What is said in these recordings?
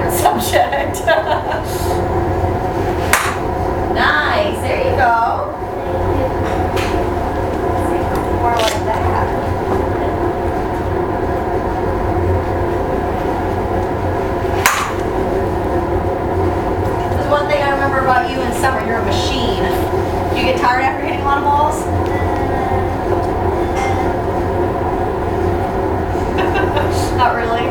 favorite subject. Nice. There you go. More like that. There's one thing I remember about you in summer. You're a machine. Do you get tired after hitting a lot of balls? Not really.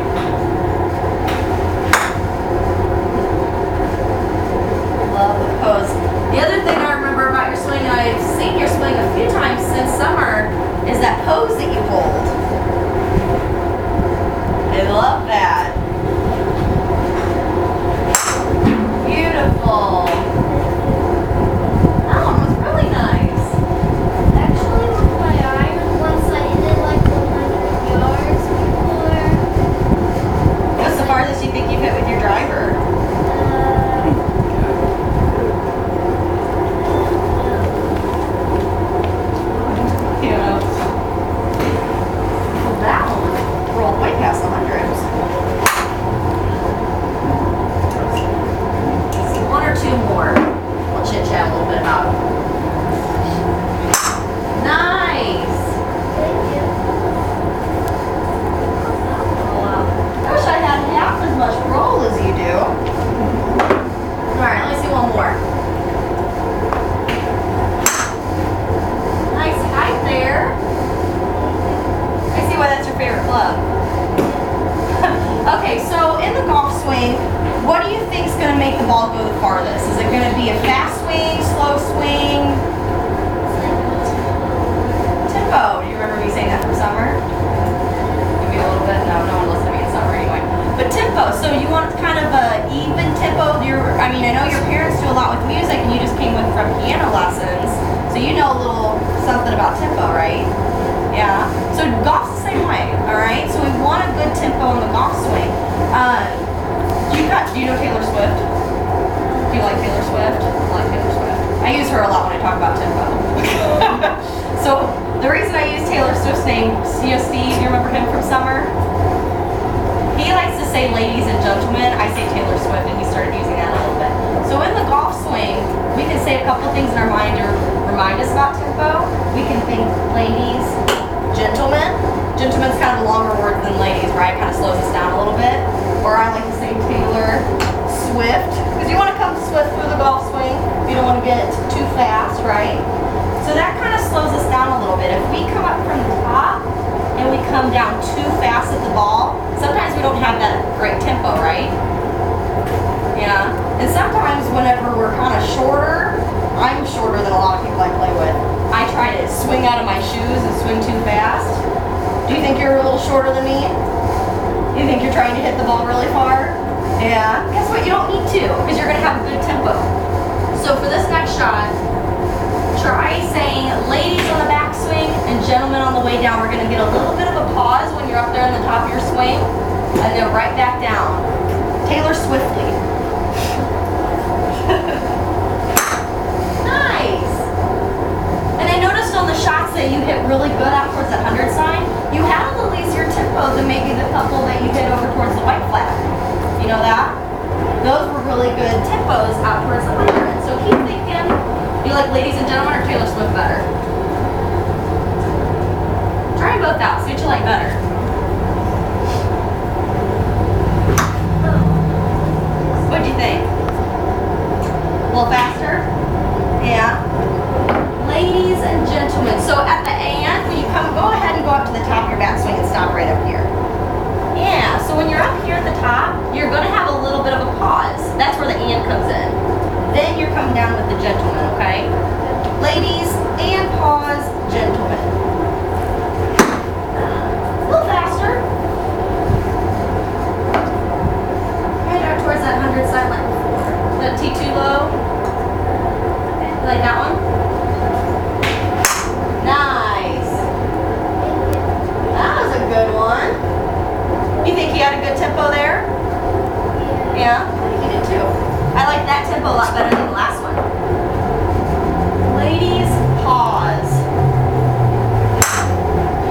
Love the pose. The other thing I remember about your swing, and I've seen your swing a few times since summer, is that pose that you hold. I love that. Beautiful. That one was really nice. Actually, with my iron, once I hit it like 100 yards before. What's the farthest you think you've hit with your driver? That one rolled way past the hundreds. One or two more. We'll chit chat a little bit about them. Nice. Thank you. Oh, wow. I wish I had half as much roll as you do. All right, let me see one more. Nice height there. I see why that's your favorite club. Okay, so in the golf swing, what do you think is going to make the ball go the farthest? Is it going to be a fast swing, slow swing? Tempo. Do you remember me saying that from summer? Maybe a little bit. No one listened to me in summer anyway. But tempo. So you want kind of a even tempo. I know your parents do a lot with music, and you just came from piano lessons, so you know a little something about tempo, right? Yeah. So golf's the same way. All right. So we want a good tempo in the golf swing. Do you know Taylor Swift? Do you like Taylor Swift? I like Taylor Swift. I use her a lot when I talk about tempo. So the reason I use Taylor Swift's name, Steve, you remember him from summer? He likes to say ladies and gentlemen. I say Taylor Swift, and he started using that a little bit. So in the golf swing, we can say a couple things in our mind to remind us about tempo. We can think ladies, gentlemen. Gentlemen's kind of a longer word than ladies, right? Kind of slows us down a little bit. Or I like to say Taylor Swift, because you want to come swift through the golf swing. You don't want to get too fast, right? So that kind of slows us down a little bit. If we come up from the top and we come down too fast at the ball, sometimes we don't have that great tempo, right? Yeah. And sometimes whenever we're kind of shorter, I'm shorter than a lot of people I play with. I try to swing out of my shoes and swing too fast. Do you think you're a little shorter than me? You think you're trying to hit the ball really far? Yeah. Guess what? You don't need to, because you're going to have a good tempo. So for this next shot, try saying ladies on the backswing and gentlemen on the way down. We're going to get a little bit of a pause when you're up there on the top of your swing, and then right back down. Taylor Swiftly. Nice. And I noticed on the shots that you hit really good out towards that 100 sign, you had a little easier tempo than maybe the couple that you hit over towards the white flag. You know that? Those were really good tempos out towards the 100. So keep thinking, do you like ladies and gentlemen or Taylor Swift better? Try them both out, see what you like better. What'd you think? A little faster? Yeah. Ladies and gentlemen, so at the end, when you come, go ahead and go up to the top of your backswing and stop right up here. Yeah, so when you're up here at the top, you're going to have a little bit of a pause. That's where the and comes in. Then you're coming down with the gentleman, okay? Ladies, and pause, gentlemen. A little faster. Right out towards that 100 side like before. The T2 low. You like that one? Nice. That was a good one. You think he had a good tempo there? Yeah, I think he did too. I like that tempo a lot better than the last one. Ladies, pause.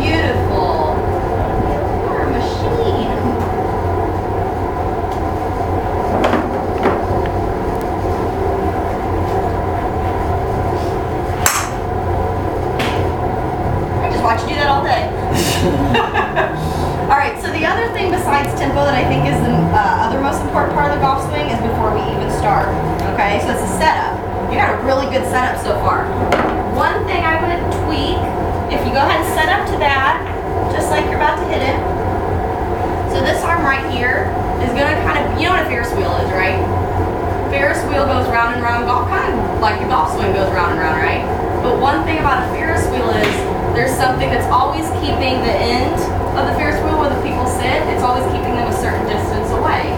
Beautiful. You're a machine. wheel goes round and round, kind of like the golf swing goes round and round, right? But one thing about a Ferris wheel is there's something that's always keeping the end of the Ferris wheel where the people sit, it's always keeping them a certain distance away.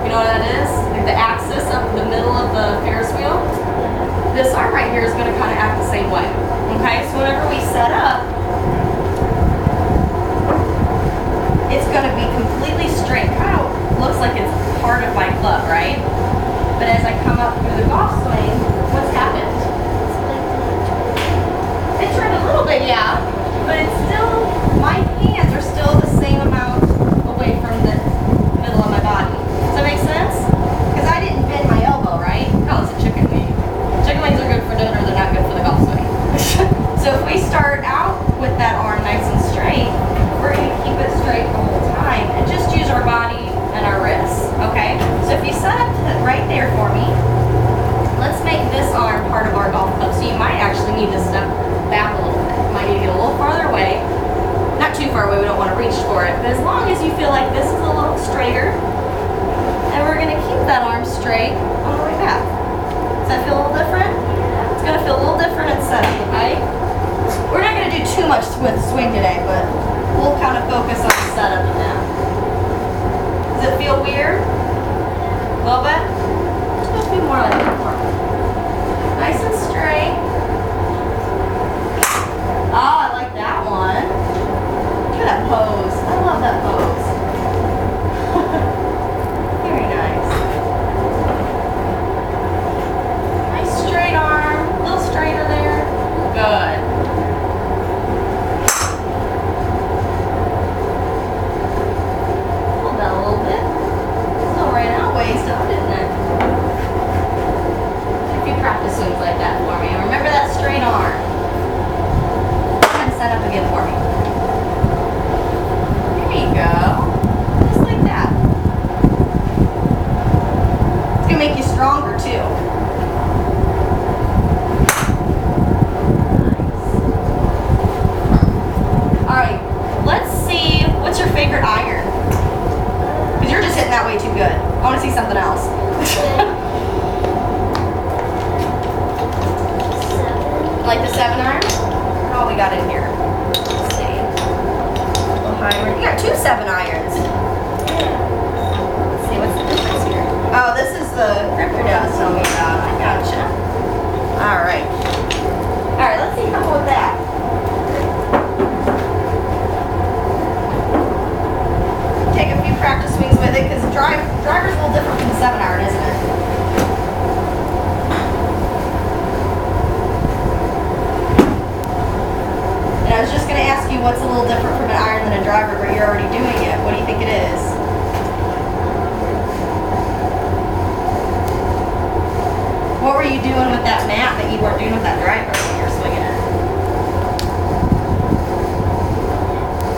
You know what that is? Like the axis of the middle of the Ferris wheel. This arm right here is going to kind of act the same way. Okay, so whenever we set up, it's going to be completely straight. Kind of looks like it's part of my club, right? But as I come up through the golf swing, what's happened? It's turned a little bit, yeah, but it's still, my hands are still the same amount away from the middle of my body. Does that make sense? Because I didn't bend my elbow, right? Oh, it's a chicken wing. Chicken wings are good for dinner, they're not good for the golf swing. So if we start out with that arm nice and straight, we're going to keep it straight the whole time and just use our body and our wrists, okay? So if you set up right there for me, let's make this arm part of our golf club. So you might actually need to step back a little bit. You might need to get a little farther away. Not too far away, we don't want to reach for it. But as long as you feel like this is a little straighter, and we're going to keep that arm straight on the way back. Does that feel a little different? It's going to feel a little different in setup, okay? We're not going to do too much with swing today, but we'll kind of focus on the setup of that. Does it feel weird? A little bit? It's supposed to be more like that. Nice and straight. Oh, I like that one. Look at that pose. I love that pose. Very nice. Nice straight arm. A little straighter there. Good. Hold that a little bit. Still ran out ways though, didn't it? If you practice swings like that for me. Remember that straight arm. Set up again for me. There you go. Just like that. It's going to make you stronger too. Nice. Alright, let's see, what's your favorite iron? Because you're just hitting that way too good. I want to see something else. Like the 7 iron? Oh, we got in here. Let's see. You got 2 7 irons. Let's see, what's the difference here? Oh, this is the grip your dad was telling me about. I gotcha. Alright. Alright, let's see a couple with that. Take a few practice swings with it, because driver's a little different from the 7 iron, isn't it? I was just going to ask you what's a little different from an iron than a driver, but you're already doing it. What do you think it is? What were you doing with that mat that you weren't doing with that driver when you were swinging it?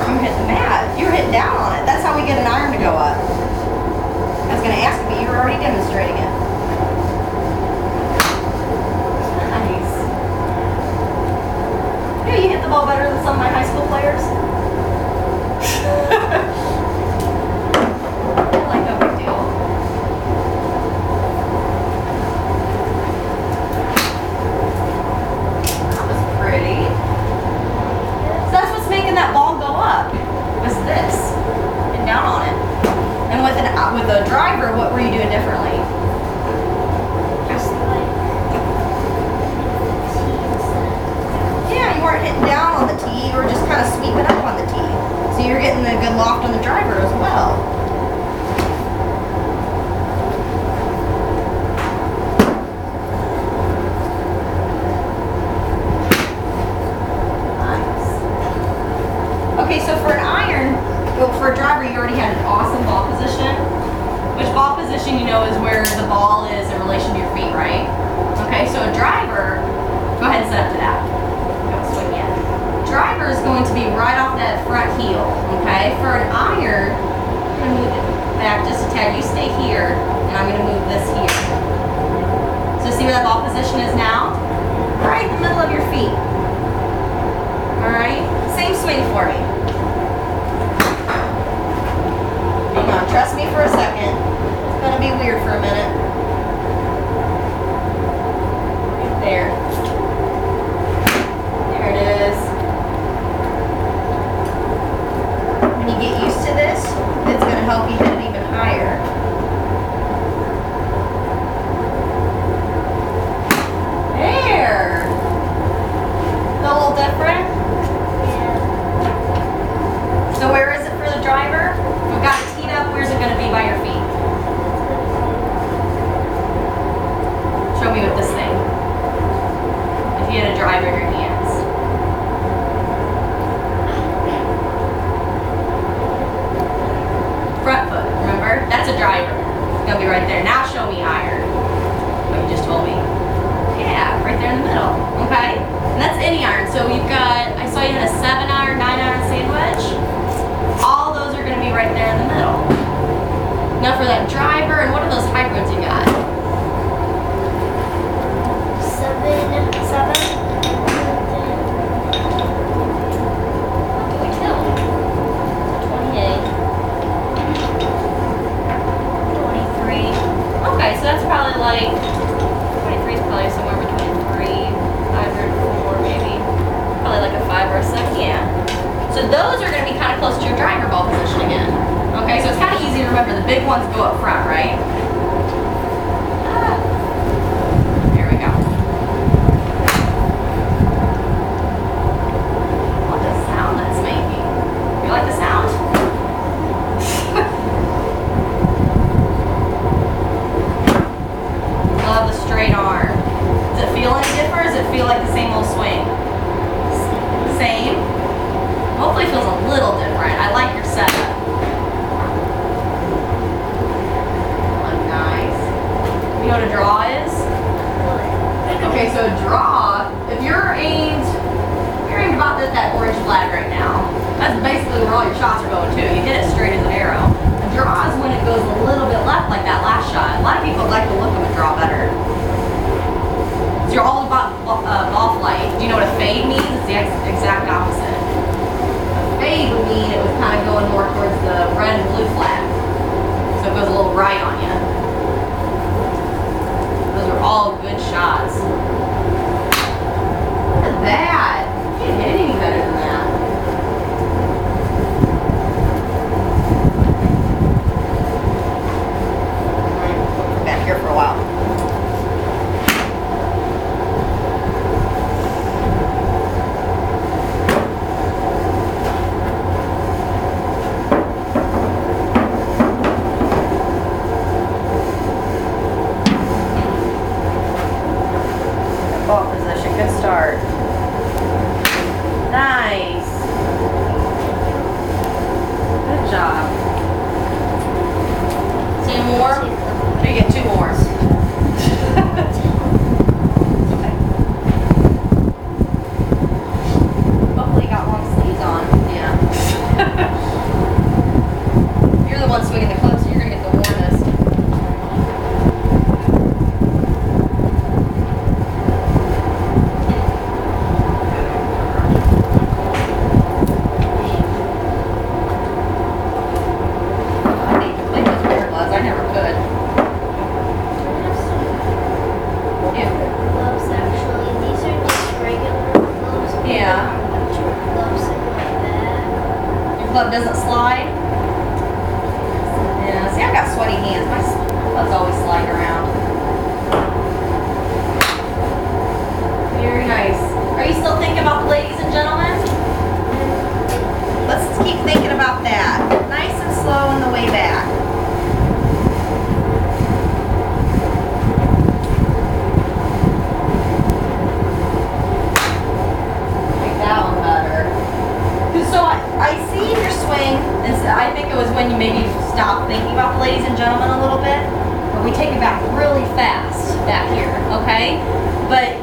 You hit the mat. You were hitting down on it. That's how we get an iron to go up. I was going to ask you, but you were already demonstrating it. Nice. Yeah, you hit the ball better than some of my high school players. Like no big deal. That was pretty. So that's what's making that ball go up. Was this and down on it. And with a driver, what were you doing differently? Just like Yeah, you weren't hitting down on the tee, you were just kind of sweeping up on the tee. So you're getting a good loft on the driver as well. Nice. Okay, so for an iron, well, for a driver, you already had an awesome ball position. Which ball position you know is where the ball is in relation to your feet, right? Okay, so a driver, go ahead and set up to that. Don't swing yet. Driver is going to be right off that front heel, okay? For an iron, I'm going to move it back just a tad. You stay here, and I'm going to move this here. So see where that ball position is now? Right in the middle of your feet. Alright? Same swing for me. Hang on, trust me for a second. It's going to be weird for a minute. gonna be right there. Now show me iron. What you just told me. Yeah, right there in the middle. Okay? And that's any iron. So you've got, I saw you had a 7 iron, 9 iron sandwich. All those are gonna be right there in the middle. Now for that driver, and what are those hybrids you got? 7. Okay, so that's probably like 23 is probably somewhere between 3, 5 or 4 maybe. Probably like a 5 or a 7, yeah. So those are going to be kind of close to your driver ball position again. Okay, so it's kind of easy to remember. The big ones go up front, right? Here we go. What the sound that's making? You like the sound? Love the straight arm. Does it feel any different, or does it feel like the same old swing? Same? Hopefully it feels a little different. I like your setup. Oh, nice. You know what a draw is? Okay, so a draw, if you're aimed about that orange flag right now, that's basically where all your shots are going to. You hit it straight as an arrow. A draw is when it goes a little bit left like that last shot. A lot of people like the look of a draw better. So you're all about ball flight. Do you know what a fade means? It's the exact opposite. A fade would mean it was kind of going more towards the red and blue flag. So it goes a little right on you. Those are all good shots. Look at that. You can't hit any better than that. Back here for a while. Ball position, good start. Nice. Good job. See more? Or you get 2 more? Okay. Hopefully you got long sleeves on. Yeah. You're the one swinging the club, so you're going to get the warmest. Glove doesn't slide. Yeah, see, I've got sweaty hands. My gloves always slide around. Very nice. Are you still thinking about the ladies and gentlemen? Let's keep thinking about that. Nice and slow on the way back. Make that one better. So I see your swing, and I think it was when you maybe stopped thinking about the ladies and gentlemen a little bit, but we take it back really fast back here, okay? But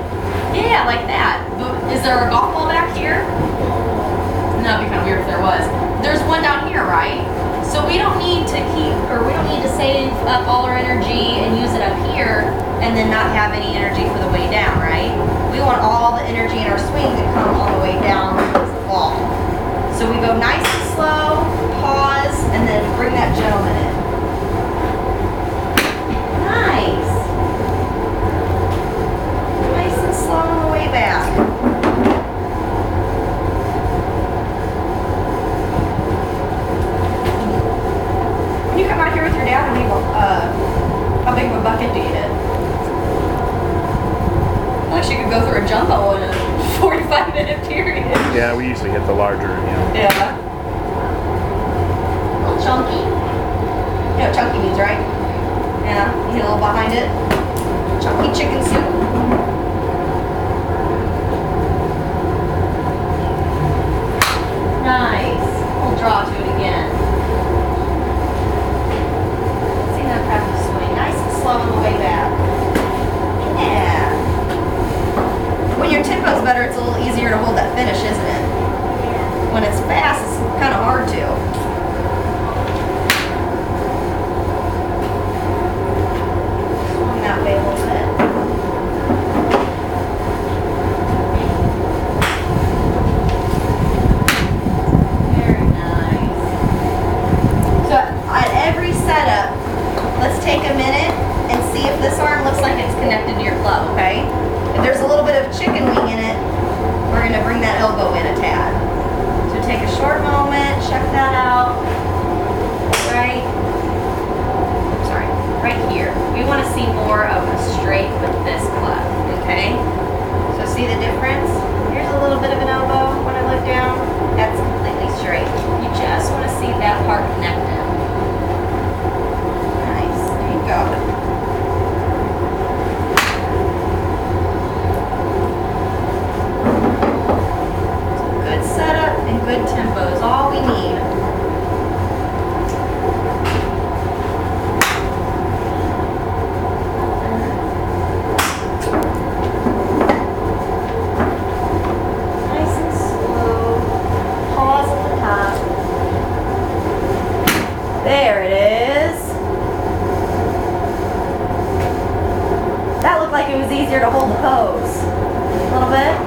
yeah, like that. Is there a golf ball back here? No, it'd be kind of weird if there was. There's one down here, right? So we don't need to save up all our energy and use it up here and then not have any energy for the way down, right? We want all the energy in our swing to come all the way down towards the ball. So we go nice and slow, pause, and then bring that gentleman in. Nice. Nice and slow on the way back. When you come out here with your dad, how big of a bucket do you hit? Unless you could go through a jumbo in a 45-minute period. Yeah, we usually hit the larger, Yeah. A little chunky. You know what chunky means, right? Yeah, you hit a little behind it. Chunky chicken soup. Nice. We'll draw to it again. See that practice swing. see if this arm looks like it's connected to your glove, okay? If there's a little bit of chicken wing in it, we're gonna bring that elbow in a tad. So take a short moment, check that out. Right, sorry, right here. We wanna see more of a straight with this glove, okay? So see the difference? Here's a little bit of an elbow when I look down. That's completely straight. You just wanna see that part connected. Nice, there you go. Good setup and good tempo is all we need. Nice and slow. Pause at the top. There it is. That looked like it was easier to hold the pose. A little bit.